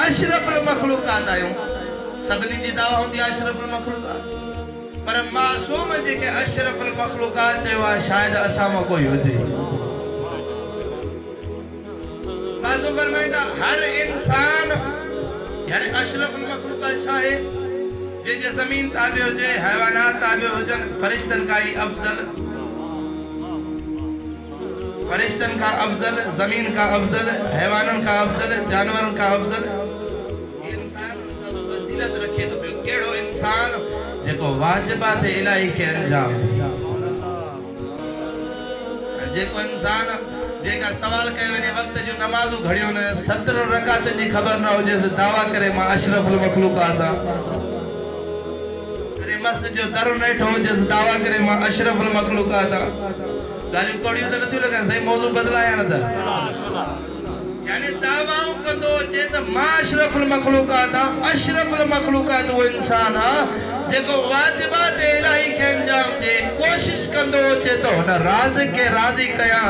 اشرف المخلوقات آیوں سبنی دی دعویٰ ہوندی اشرف المخلوقات پر معصوم جے کہ اشرف المخلوقات سے وہ شاید اسامہ کوئی ہو جائے معصوم فرمائندہ ہر انسان یعنی اشرف المخلوقات شاہد جے جے زمین تابع ہو جائے حیوانات تابع ہو جائے فرشتن کا ہی افضل فرشتن کا افضل زمین کا افضل حیوانن کا افضل جانورن کا افضل انسان فضیلت رکھے تو کیڑو انسان جے کو واجبات الہی کے انجام دے جے کو انسان جے کا سوال کہے ونے وقت جو نمازو گھڑیوں نے 17 رکعت جی خبر نہ ہو جیسے دعویٰ کرے ماں اشرف المخلوقات کرے مسجد جو در نیٹ ہو جیسے دعویٰ کرے ماں اشرف المخلوقات گالیوں کوڑیوں تو نتیو لگا صحیح موضوع بدلا یا نہ تھا یعنی دعویٰ کندو چیز ماں اشرف المخلوقات اشرف المخلوقات وہ انسان جے کو واجبات الہی کے انجام دے کوشش کندو چے تو راز کے راضی کیا